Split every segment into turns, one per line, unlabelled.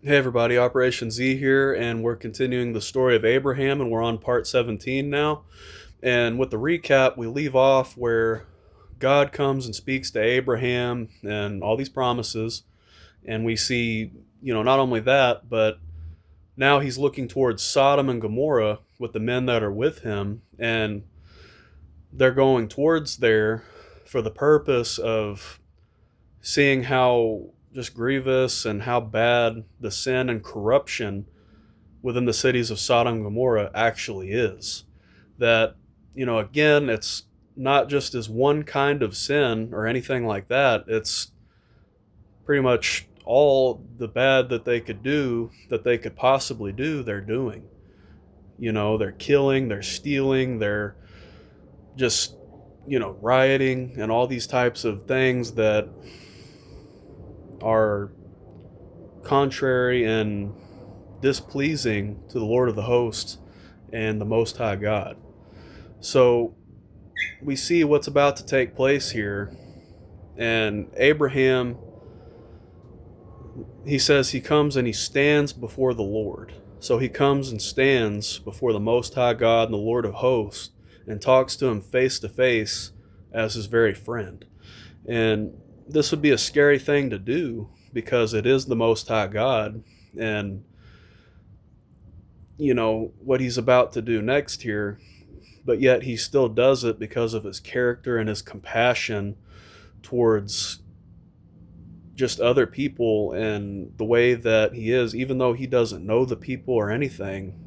Hey everybody, Operation Z here, and we're continuing the story of Abraham, and we're on part 17 now. And with the recap, we leave off where God comes and speaks to Abraham and all these promises, and we see, not only that, but now he's looking towards Sodom and Gomorrah with the men that are with him, and they're going towards there for the purpose of seeing how just grievous and how bad the sin and corruption within the cities of Sodom and Gomorrah actually is. That, again, it's not just as one kind of sin or anything like that. It's pretty much all the bad that they could do, that they could possibly do, they're doing. They're killing, they're stealing, they're just, rioting and all these types of things that are contrary and displeasing to the Lord of the hosts and the Most High God. So we see what's about to take place here. And Abraham, he says he comes and he stands before the Lord. So he comes and stands before the Most High God and the Lord of hosts and talks to him face to face as his very friend. And this would be a scary thing to do because it is the Most High God. And, what he's about to do next here, but yet he still does it because of his character and his compassion towards just other people and the way that he is, even though he doesn't know the people or anything.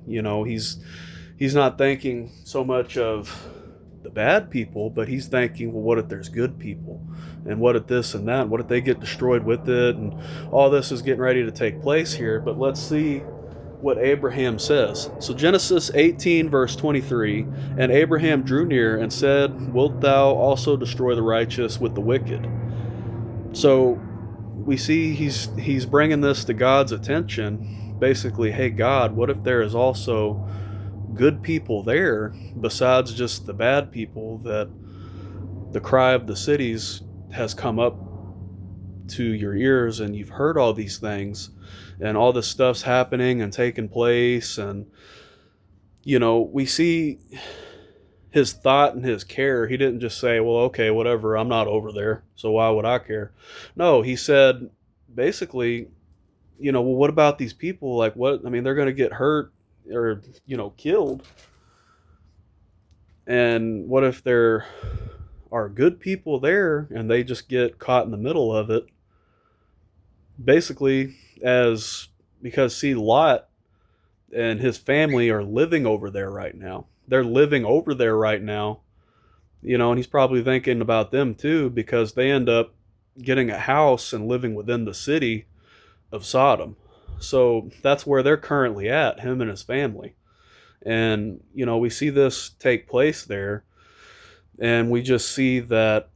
He's not thinking so much of the bad people, but he's thinking, well, what if there's good people, and what if this and that, what if they get destroyed with it, and all this is getting ready to take place here. But let's see what Abraham says. So Genesis 18 verse 23, and Abraham drew near and said, wilt thou also destroy the righteous with the wicked? So we see he's bringing this to God's attention. Basically, hey God, what if there is also good people there besides just the bad people that the cry of the cities has come up to your ears, and you've heard all these things and all this stuff's happening and taking place. And we see his thought and his care. He didn't just say, well, okay, whatever, I'm not over there, so why would I care? No, he said basically, well, what about these people? Like, what? I mean, they're going to get hurt or, killed. And what if there are good people there and they just get caught in the middle of it? Basically, as because see, Lot and his family are living over there right now. They're living over there right now, and he's probably thinking about them too because they end up getting a house and living within the city of Sodom. So that's where they're currently at, him and his family. And, we see this take place there. And we just see that,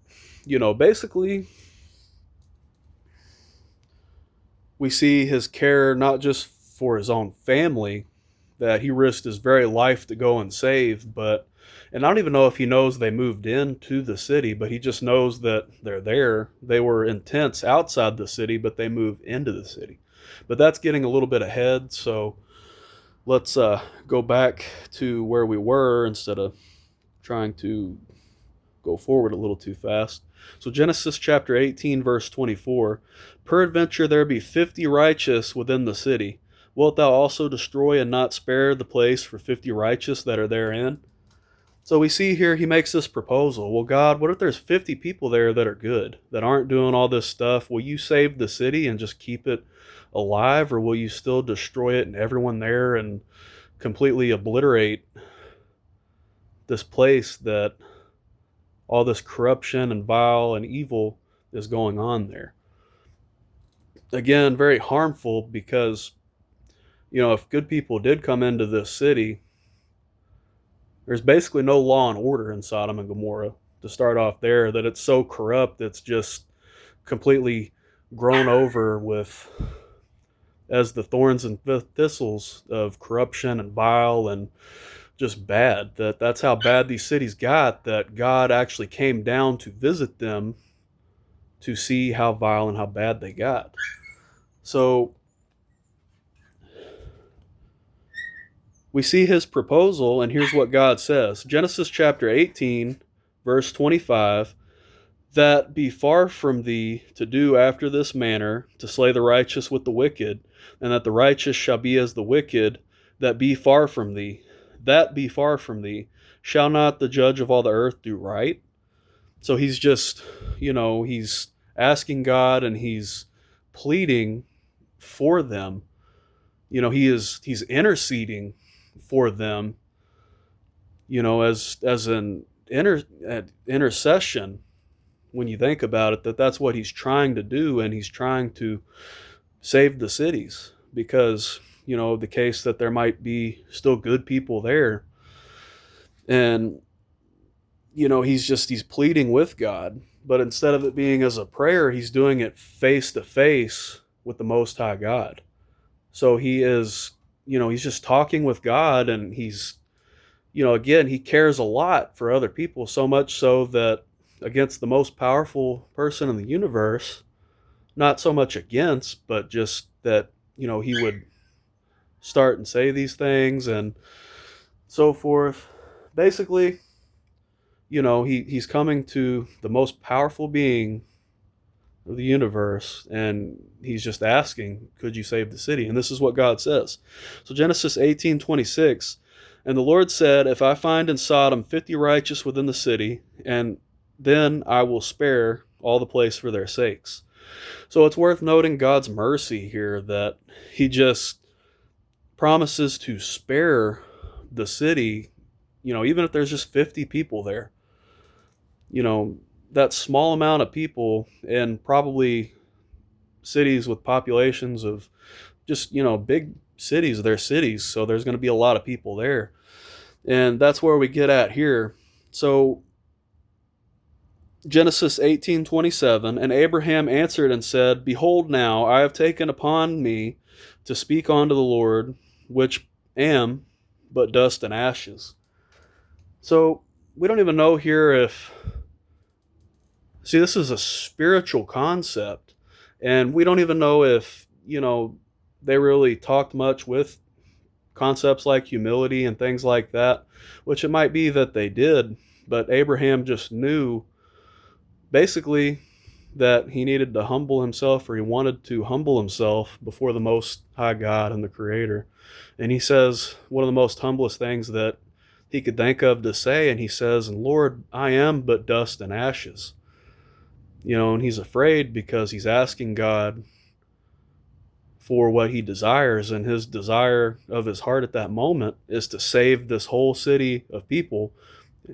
basically, we see his care not just for his own family, that he risked his very life to go and save, and I don't even know if he knows they moved into the city, but he just knows that they're there. They were in tents outside the city, but they moved into the city. But that's getting a little bit ahead, so let's go back to where we were instead of trying to go forward a little too fast. So Genesis chapter 18, verse 24, peradventure there be 50 righteous within the city. Wilt thou also destroy and not spare the place for 50 righteous that are therein? So we see here he makes this proposal. Well, God, what if there's 50 people there that are good, that aren't doing all this stuff? Will you save the city and just keep it alive, or will you still destroy it and everyone there and completely obliterate this place that all this corruption and vile and evil is going on there? Again, very harmful because, if good people did come into this city, there's basically no law and order in Sodom and Gomorrah to start off there, that it's so corrupt, it's just completely grown over with as the thorns and thistles of corruption and vile and just bad. That's how bad these cities got, that God actually came down to visit them to see how vile and how bad they got. So we see his proposal, and here's what God says. Genesis chapter 18, verse 25, that be far from thee to do after this manner, to slay the righteous with the wicked, and that the righteous shall be as the wicked, that be far from thee. That be far from thee. Shall not the judge of all the earth do right? So he's just, he's asking God and he's pleading for them. He's interceding for them, as an intercession. When you think about it, that's what he's trying to do, and he's trying to save the cities, because the case that there might be still good people there. And he's pleading with God, but instead of it being as a prayer, he's doing it face to face with the Most High God. So he is, he's just talking with God, and he's, again, he cares a lot for other people, so much so that against the most powerful person in the universe, not so much against, but just that, he would start and say these things and so forth. Basically, he's coming to the most powerful being of the universe, and he's just asking, could you save the city? And this is what God says. So Genesis 18:26, and the Lord said, if I find in Sodom 50 righteous within the city, and then I will spare all the place for their sakes. So it's worth noting God's mercy here, that he just promises to spare the city, even if there's just 50 people there. That small amount of people in probably cities with populations of just, big cities, they're cities, so there's going to be a lot of people there. And that's where we get at here. So Genesis 18:27, and Abraham answered and said, behold, now I have taken upon me to speak unto the Lord, which am but dust and ashes. So we don't even know here if, see, this is a spiritual concept, and we don't even know if, they really talked much with concepts like humility and things like that, which it might be that they did, but Abraham just knew basically that he needed to humble himself, or he wanted to humble himself before the Most High God and the Creator. And he says one of the most humblest things that he could think of to say, and he says, Lord, I am but dust and ashes. And he's afraid because he's asking God for what he desires, and his desire of his heart at that moment is to save this whole city of people,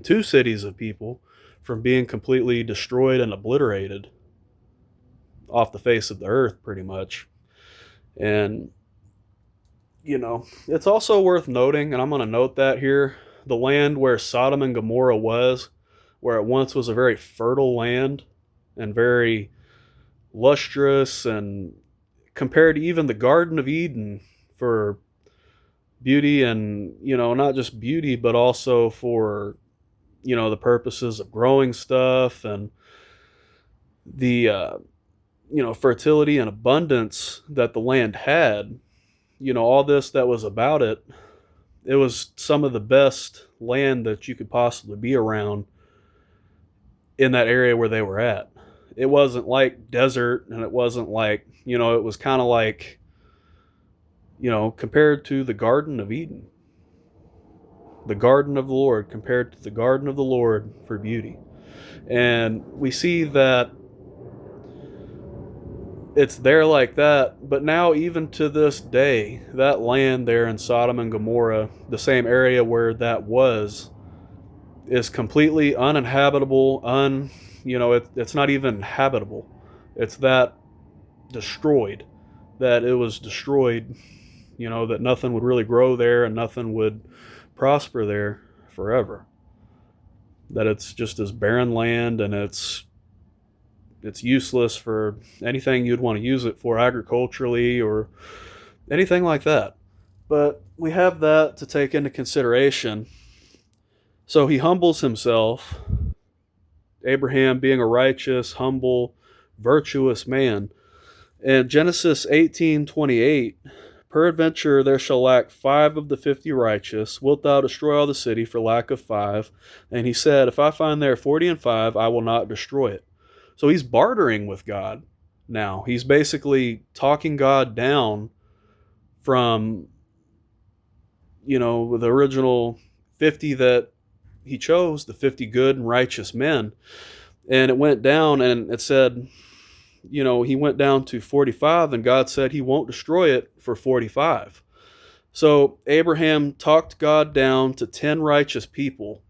2 cities of people, from being completely destroyed and obliterated off the face of the earth, pretty much. And, it's also worth noting, and I'm going to note that here, the land where Sodom and Gomorrah was, where it once was a very fertile land and very lustrous, and compared to even the Garden of Eden for beauty, and, not just beauty, but also for, the purposes of growing stuff and the, fertility and abundance that the land had, all this that was about it. It was some of the best land that you could possibly be around in that area where they were at. It wasn't like desert, and it wasn't like, it was kind of like, compared to the Garden of Eden, the garden of the Lord, compared to the garden of the Lord for beauty. And we see that it's there like that, but now even to this day, that land there in Sodom and Gomorrah, the same area where that was, is completely uninhabitable, it's not even habitable. It's that destroyed, that it was destroyed, that nothing would really grow there and nothing would prosper there forever. That it's just this barren land, and it's useless for anything you'd want to use it for agriculturally or anything like that. But we have that to take into consideration. So he humbles himself, Abraham being a righteous, humble, virtuous man. And Genesis 18:28 Peradventure there shall lack 5 of the 50 righteous. Wilt thou destroy all the city for lack of 5? And he said, If I find there 40 and 5, I will not destroy it. So he's bartering with God now. He's basically talking God down from, the original 50 that he chose, the 50 good and righteous men. And it went down, and it said, he went down to 45, and God said he won't destroy it for 45. So Abraham talked God down to 10 righteous people,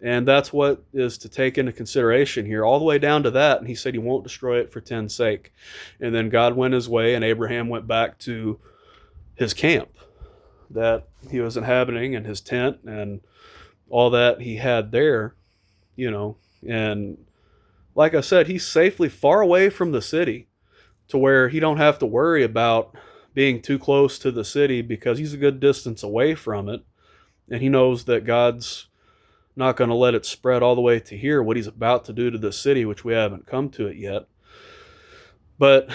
and that's what is to take into consideration here, all the way down to that, and he said he won't destroy it for 10's sake. And then God went his way, and Abraham went back to his camp that he was inhabiting, and his tent, and all that he had there, and like I said, he's safely far away from the city to where he don't have to worry about being too close to the city, because he's a good distance away from it. And he knows that God's not going to let it spread all the way to here, what he's about to do to the city, which we haven't come to it yet. But,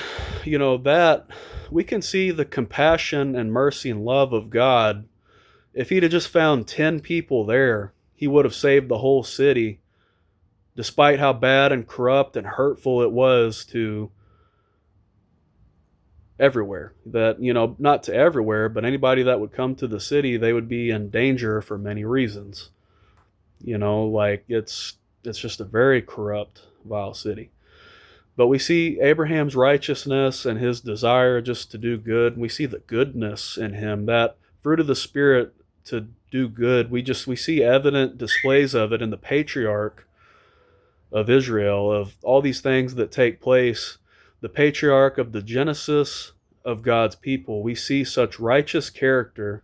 that we can see the compassion and mercy and love of God. If he'd have just found 10 people there, he would have saved the whole city, despite how bad and corrupt and hurtful it was to everywhere. That, not to everywhere, but anybody that would come to the city, they would be in danger for many reasons. Like it's just a very corrupt, vile city. But we see Abraham's righteousness and his desire just to do good. We see the goodness in him, that fruit of the Spirit to do good. We see evident displays of it in the patriarch of Israel, of all these things that take place. The patriarch of the Genesis of God's people. We see such righteous character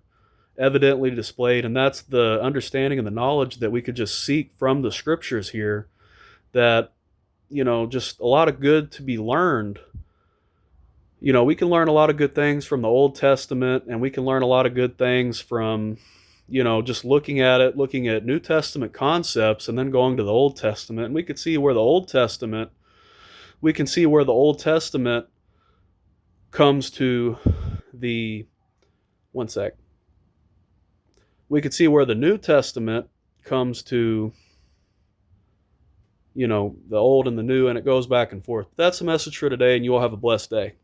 evidently displayed, and that's the understanding and the knowledge that we could just seek from the scriptures here, that, just a lot of good to be learned. We can learn a lot of good things from the Old Testament, and we can learn a lot of good things from, just looking at New Testament concepts and then going to the Old Testament. And we can see where the Old Testament comes to the, one sec. We could see where the New Testament comes to, the old and the new, and it goes back and forth. That's the message for today, and you all have a blessed day.